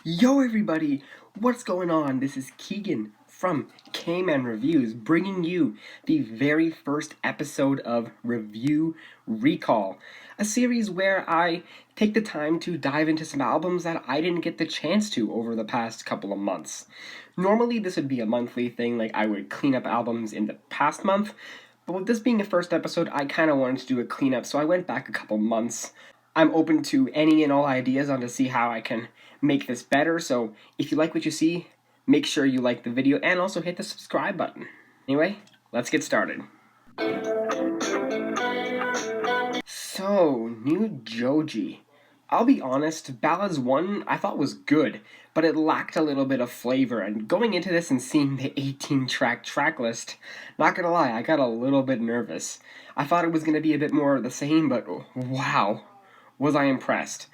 Yo everybody, what's going on? This is Keegan from Kman Reviews bringing you the very first episode of Review Recall, a series where I take the time to dive into some albums that I didn't get the chance to over the past couple of months. Normally this would be a monthly thing, like I would clean up albums in the past month, but with this being the first episode, I kind of wanted to do a cleanup, so I went back a couple months. I'm open to any and all ideas on to see how I can make this better, so if you like what you see, make sure you like the video and also hit the subscribe button. Anyway, let's get started. So, new Joji. I'll be honest, Ballads 1 I thought was good, but it lacked a little bit of flavor, and going into this and seeing the 18-track tracklist, not gonna lie, I got a little bit nervous. I thought it was gonna be a bit more of the same, but wow, was I impressed.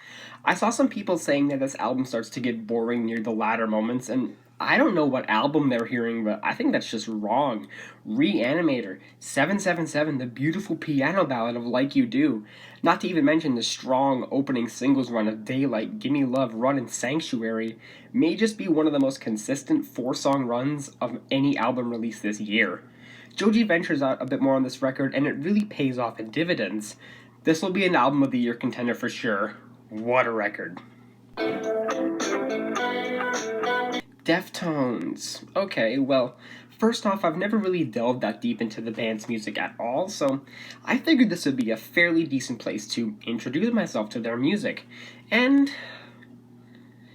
I saw some people saying that this album starts to get boring near the latter moments, and I don't know what album they're hearing, but I think that's just wrong. Reanimator, 777, the beautiful piano ballad of Like You Do, not to even mention the strong opening singles run of Daylight, Gimme Love, Run, and Sanctuary, may just be one of the most consistent 4-song runs of any album released this year. Joji ventures out a bit more on this record, and it really pays off in dividends. This will be an album of the year contender for sure. What a record. Deftones. Okay, well, first off, I've never really delved that deep into the band's music at all, so I figured this would be a fairly decent place to introduce myself to their music. And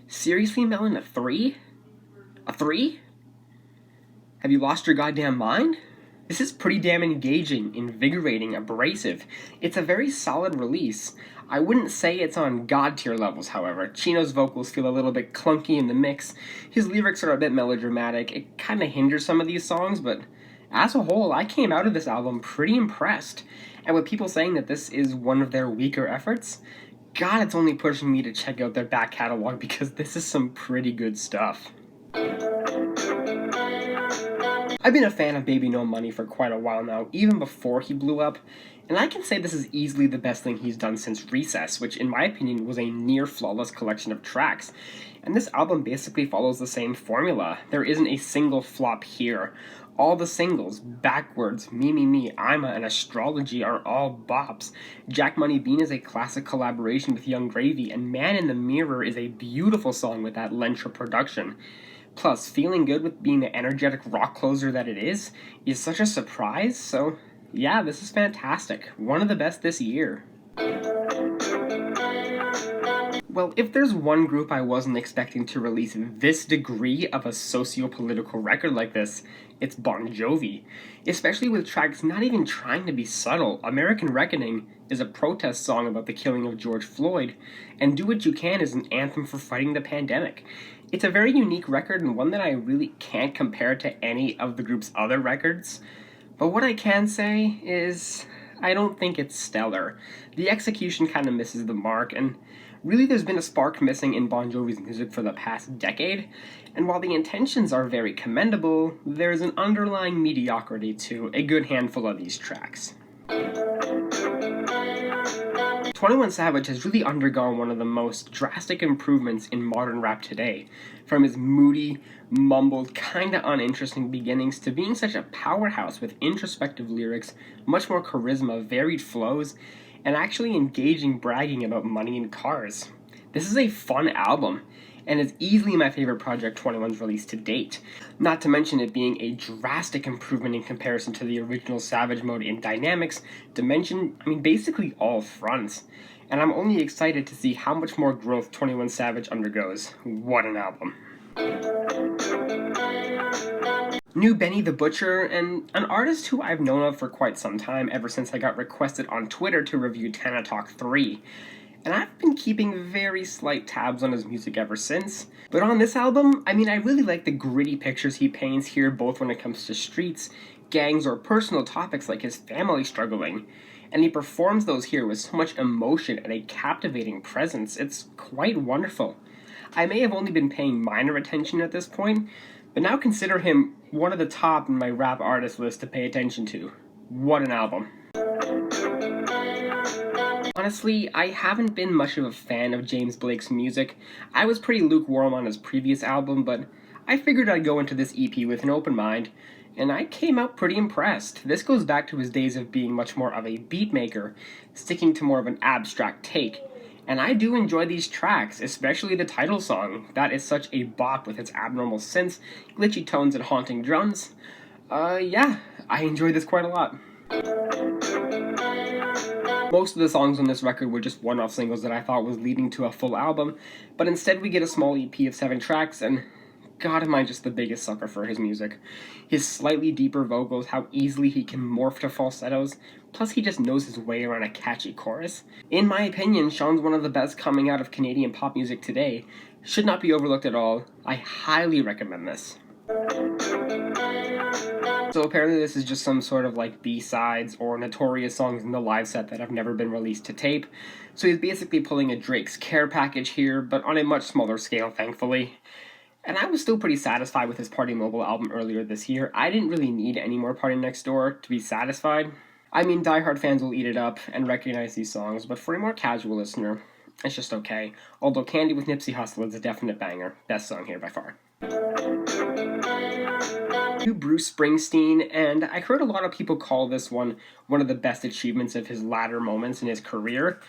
seriously, Melon, a 3? A 3? Have you lost your goddamn mind? This is pretty damn engaging, invigorating, abrasive. It's a very solid release. I wouldn't say it's on god-tier levels, however. Chino's vocals feel a little bit clunky in the mix. His lyrics are a bit melodramatic. It kind of hinders some of these songs, but as a whole, I came out of this album pretty impressed. And with people saying that this is one of their weaker efforts, God, it's only pushing me to check out their back catalog because this is some pretty good stuff. I've been a fan of bbno Money for quite a while now, even before he blew up, and I can say this is easily the best thing he's done since Recess, which in my opinion was a near-flawless collection of tracks. And this album basically follows the same formula. There isn't a single flop here. All the singles, Backwards, Me Me Me, I'm and Astrology are all bops. Jack Money Bean is a classic collaboration with Young Gravy, and Man in the Mirror is a beautiful song with that Lentra production. Plus, Feeling Good with being the energetic rock closer that it is such a surprise, so yeah, this is fantastic. One of the best this year. Well, if there's one group I wasn't expecting to release this degree of a socio-political record like this, it's Bon Jovi. Especially with tracks not even trying to be subtle. American Reckoning is a protest song about the killing of George Floyd, and Do What You Can is an anthem for fighting the pandemic. It's a very unique record and one that I really can't compare to any of the group's other records. But what I can say is, I don't think it's stellar. The execution kind of misses the mark, and really there's been a spark missing in Bon Jovi's music for the past decade, and while the intentions are very commendable, there's an underlying mediocrity to a good handful of these tracks. 21 Savage has really undergone one of the most drastic improvements in modern rap today, from his moody, mumbled, kinda uninteresting beginnings to being such a powerhouse with introspective lyrics, much more charisma, varied flows, and actually engaging bragging about money and cars. This is a fun album, and is easily my favorite project 21's released to date, not to mention it being a drastic improvement in comparison to the original Savage mode in dynamics, dimension, basically all fronts. And I'm only excited to see how much more growth 21 Savage undergoes. What an album. New Benny the Butcher, and an artist who I've known of for quite some time ever since I got requested on Twitter to review Tana Talk 3. And I've been keeping very slight tabs on his music ever since. But on this album, I really like the gritty pictures he paints here, both when it comes to streets, gangs, or personal topics like his family struggling. And he performs those here with so much emotion and a captivating presence. It's quite wonderful. I may have only been paying minor attention at this point, but now consider him one of the top in my rap artist list to pay attention to. What an album. On Honestly, I haven't been much of a fan of James Blake's music. I was pretty lukewarm on his previous album, but I figured I'd go into this EP with an open mind, and I came out pretty impressed. This goes back to his days of being much more of a beat maker, sticking to more of an abstract take. And I do enjoy these tracks, especially the title song. That is such a bop with its abnormal synths, glitchy tones, and haunting drums. Yeah, I enjoy this quite a lot. Most of the songs on this record were just one-off singles that I thought was leading to a full album, but instead we get a small EP of 7 tracks, and God am I just the biggest sucker for his music. His slightly deeper vocals, how easily he can morph to falsettos, plus he just knows his way around a catchy chorus. In my opinion, Shawn's one of the best coming out of Canadian pop music today. Should not be overlooked at all. I highly recommend this. So apparently this is just some sort of like B-sides or notorious songs in the live set that have never been released to tape. So he's basically pulling a Drake's Care package here, but on a much smaller scale, thankfully. And I was still pretty satisfied with his Party Mobile album earlier this year. I didn't really need any more Party Next Door to be satisfied. I mean, diehard fans will eat it up and recognize these songs, but for a more casual listener, it's just okay. Although Candy with Nipsey Hussle is a definite banger. Best song here by far. Bruce Springsteen, and I heard a lot of people call this one of the best achievements of his latter moments in his career.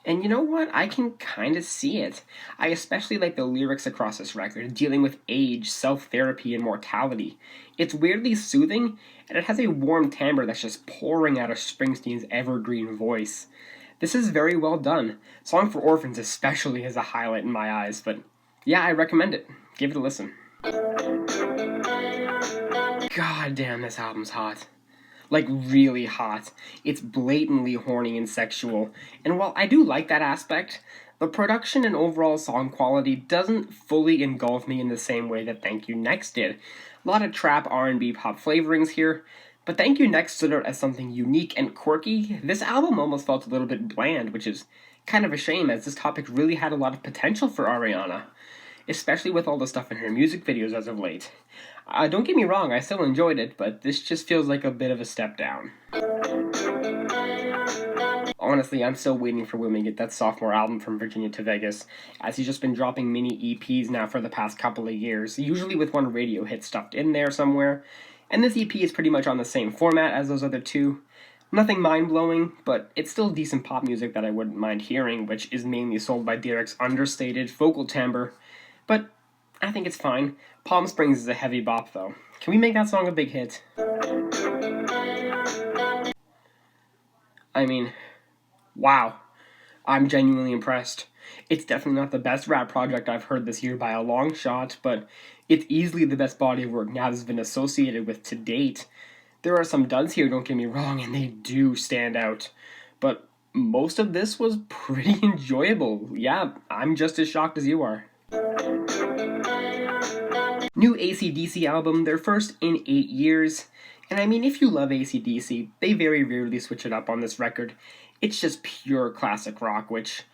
And you know what? I can kind of see it. I especially like the lyrics across this record, dealing with age, self-therapy, and mortality. It's weirdly soothing, and it has a warm timbre that's just pouring out of Springsteen's evergreen voice. This is very well done. Song for Orphans especially is a highlight in my eyes, but yeah, I recommend it. Give it a listen. God damn, this album's hot. Like, really hot. It's blatantly horny and sexual, and while I do like that aspect, the production and overall song quality doesn't fully engulf me in the same way that Thank You Next did. A lot of trap, R&B, pop flavorings here, but Thank You Next stood out as something unique and quirky. This album almost felt a little bit bland, which is kind of a shame, as this topic really had a lot of potential for Ariana, especially with all the stuff in her music videos as of late. Don't get me wrong, I still enjoyed it, but this just feels like a bit of a step down. Honestly, I'm still waiting for Will to get that sophomore album from Virginia to Vegas, as he's just been dropping mini EPs now for the past couple of years, usually with one radio hit stuffed in there somewhere, and this EP is pretty much on the same format as those other two. Nothing mind-blowing, but it's still decent pop music that I wouldn't mind hearing, which is mainly sold by Derek's understated vocal timbre, but I think it's fine. Palm Springs is a heavy bop, though. Can we make that song a big hit? I mean, wow. I'm genuinely impressed. It's definitely not the best rap project I've heard this year by a long shot, but it's easily the best body of work Nav has been associated with to date. There are some duds here, don't get me wrong, and they do stand out. But most of this was pretty enjoyable. Yeah, I'm just as shocked as you are. New AC/DC album, their first in 8 years. And I mean, if you love AC/DC, they very rarely switch it up on this record. It's just pure classic rock, which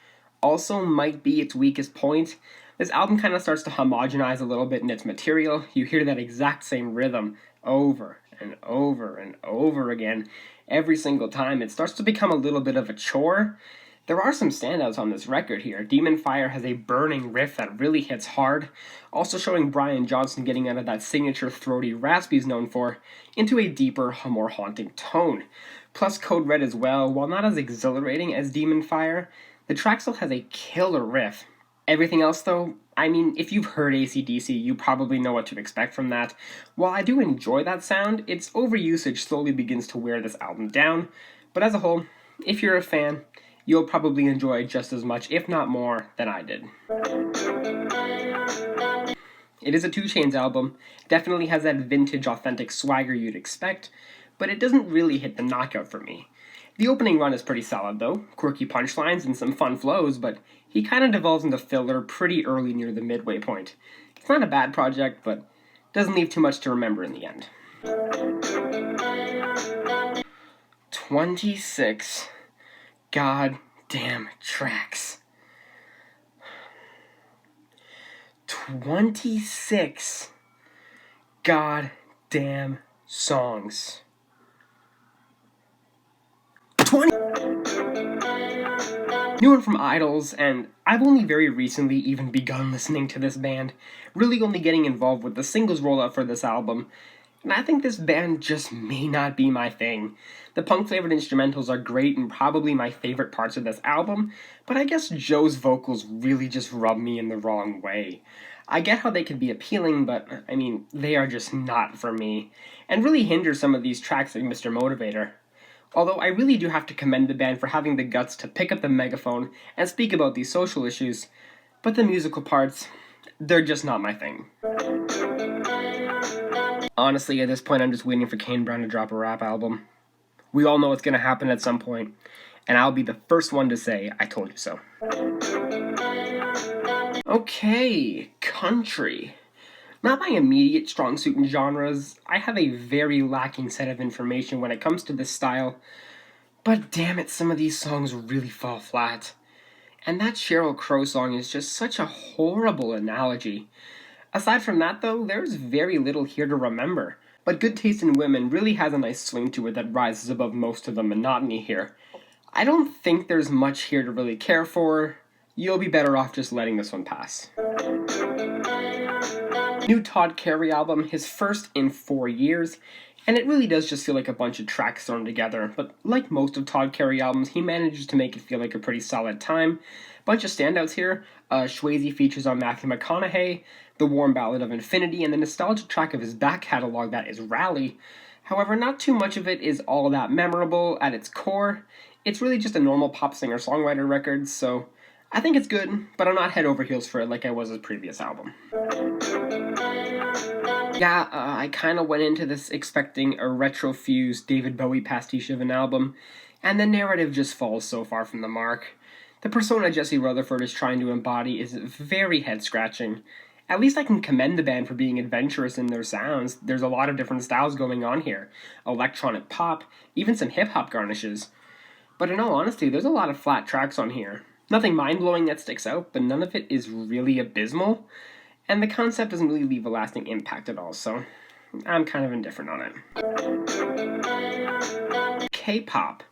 also might be its weakest point. This album kind of starts to homogenize a little bit in its material. You hear that exact same rhythm over and over and over again every single time. It starts to become a little bit of a chore. There are some standouts on this record here. Demon Fire has a burning riff that really hits hard, also showing Brian Johnson getting out of that signature throaty rasp he's known for into a deeper, more haunting tone. Plus Code Red as well, while not as exhilarating as Demon Fire, the track still has a killer riff. Everything else though, I mean, if you've heard AC/DC, you probably know what to expect from that. While I do enjoy that sound, its overusage slowly begins to wear this album down, but as a whole, if you're a fan, you'll probably enjoy just as much, if not more, than I did. It is a 2 Chainz album, definitely has that vintage, authentic swagger you'd expect, but it doesn't really hit the knockout for me. The opening run is pretty solid though, quirky punchlines and some fun flows, but he kind of devolves into filler pretty early near the midway point. It's not a bad project, but doesn't leave too much to remember in the end. 26 goddamn tracks. 26 goddamn songs. 20 New one from IDLES, and I've only very recently even begun listening to this band, really only getting involved with the singles rollout for this album, and I think this band just may not be my thing. The punk-flavored instrumentals are great and probably my favorite parts of this album, but I guess Joe's vocals really just rub me in the wrong way. I get how they could be appealing, but, I mean, they are just not for me, and really hinder some of these tracks like Mr. Motivator. Although I really do have to commend the band for having the guts to pick up the megaphone and speak about these social issues, but the musical parts, they're just not my thing. Honestly, at this point, I'm just waiting for Kane to drop a rap album. We all know it's going to happen at some point, and I'll be the first one to say, I told you so. Okay, country. Not my immediate strong suit in genres, I have a very lacking set of information when it comes to this style, but damn it, some of these songs really fall flat. And that Sheryl Crow song is just such a horrible analogy. Aside from that though, there's very little here to remember, but Good Taste in Women really has a nice swing to it that rises above most of the monotony here. I don't think there's much here to really care for. You'll be better off just letting this one pass. New Todd Carey album, his first in 4 years, and it really does just feel like a bunch of tracks thrown together, but like most of Todd Carey albums, he manages to make it feel like a pretty solid time. Bunch of standouts here, Swayze features on Matthew McConaughey, the warm ballad of Infinity, and the nostalgic track of his back catalog that is Rally. However, not too much of it is all that memorable at its core. It's really just a normal pop singer-songwriter record, so I think it's good, but I'm not head over heels for it like I was his previous album. Yeah, I kinda went into this expecting a retro-fused David Bowie pastiche of an album, and the narrative just falls so far from the mark. The persona Jesse Rutherford is trying to embody is very head-scratching. At least I can commend the band for being adventurous in their sounds. There's a lot of different styles going on here. Electronic pop, even some hip-hop garnishes. But in all honesty, there's a lot of flat tracks on here. Nothing mind-blowing that sticks out, but none of it is really abysmal, and the concept doesn't really leave a lasting impact at all, so I'm kind of indifferent on it. K-pop.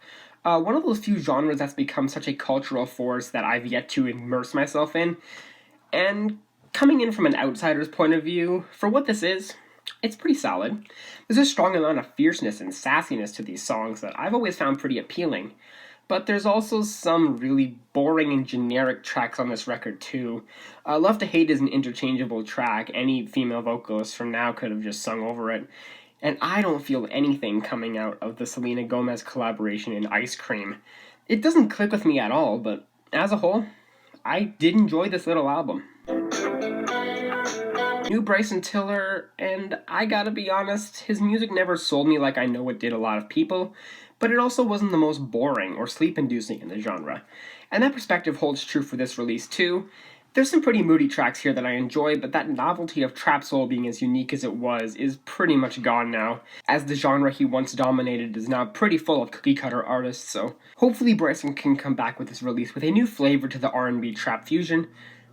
One of those few genres that's become such a cultural force that I've yet to immerse myself in, and coming in from an outsider's point of view, for what this is, it's pretty solid. There's a strong amount of fierceness and sassiness to these songs that I've always found pretty appealing. But there's also some really boring and generic tracks on this record too. Love to Hate is an interchangeable track. Any female vocalist from now could have just sung over it. And I don't feel anything coming out of the Selena Gomez collaboration in Ice Cream. It doesn't click with me at all, but as a whole, I did enjoy this little album. New Bryson Tiller, and I gotta be honest, his music never sold me like I know it did a lot of people, but it also wasn't the most boring or sleep-inducing in the genre. And that perspective holds true for this release too. There's some pretty moody tracks here that I enjoy, but that novelty of trap soul being as unique as it was is pretty much gone now, as the genre he once dominated is now pretty full of cookie-cutter artists, so hopefully Bryson can come back with this release with a new flavor to the R&B trap fusion.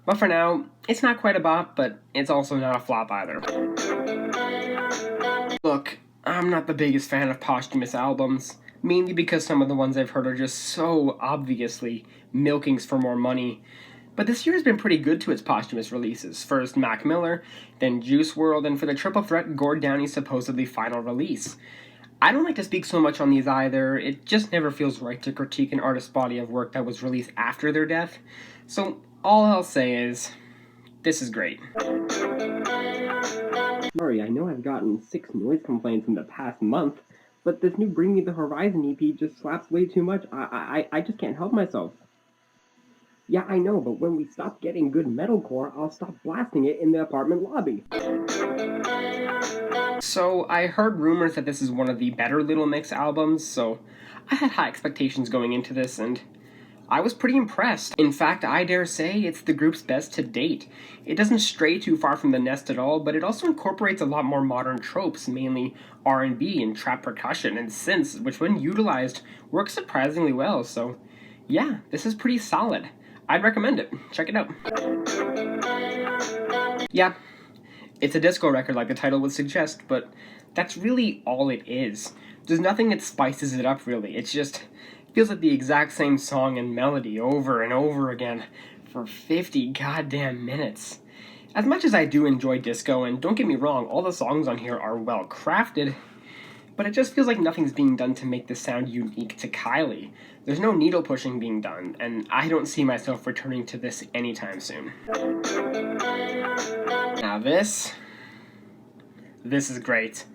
But for now, it's not quite a bop, but it's also not a flop either. Look, I'm not the biggest fan of posthumous albums, mainly because some of the ones I've heard are just so obviously milkings for more money. But this year has been pretty good to its posthumous releases. First Mac Miller, then Juice WRLD, and for the triple threat, Gord Downie's supposedly final release. I don't like to speak so much on these either, it just never feels right to critique an artist's body of work that was released after their death. So all I'll say is, this is great. Sorry, I know I've gotten 6 noise complaints in the past month, but this new Bring Me the Horizon EP just slaps way too much. I just can't help myself. Yeah, I know, but when we stop getting good metalcore, I'll stop blasting it in the apartment lobby. So, I heard rumors that this is one of the better Little Mix albums, so I had high expectations going into this, and I was pretty impressed. In fact, I dare say it's the group's best to date. It doesn't stray too far from the nest at all, but it also incorporates a lot more modern tropes, mainly R&B and trap percussion and synths, which when utilized, works surprisingly well, so yeah, this is pretty solid. I'd recommend it. Check it out. Yeah, it's a disco record like the title would suggest, but that's really all it is. There's nothing that spices it up, really. It's just Feels like the exact same song and melody over and over again for 50 goddamn minutes. As much as I do enjoy disco, and don't get me wrong, all the songs on here are well crafted, but it just feels like nothing's being done to make the sound unique to Kylie. There's no needle pushing being done, and I don't see myself returning to this anytime soon. Now this is great.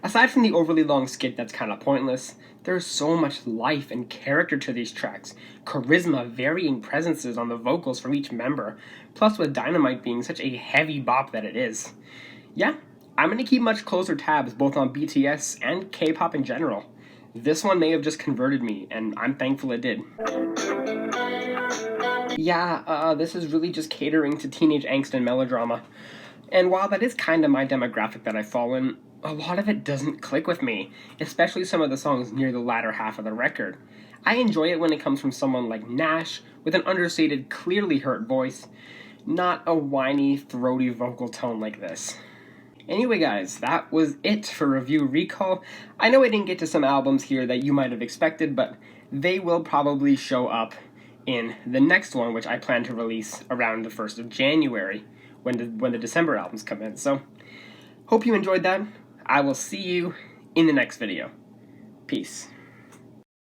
Aside from the overly long skit that's kinda pointless, there's so much life and character to these tracks, charisma, varying presences on the vocals from each member, plus with Dynamite being such a heavy bop that it is. Yeah, I'm gonna keep much closer tabs both on BTS and K-pop in general. This one may have just converted me, and I'm thankful it did. Yeah, this is really just catering to teenage angst and melodrama. And while that is kinda my demographic that I fall in, a lot of it doesn't click with me, especially some of the songs near the latter half of the record. I enjoy it when it comes from someone like Nash, with an understated, clearly hurt voice, not a whiny, throaty vocal tone like this. Anyway guys, that was it for Review Recall. I know I didn't get to some albums here that you might have expected, but they will probably show up in the next one, which I plan to release around the 1st of January, when the December albums come in. So, hope you enjoyed that. I will see you in the next video. Peace.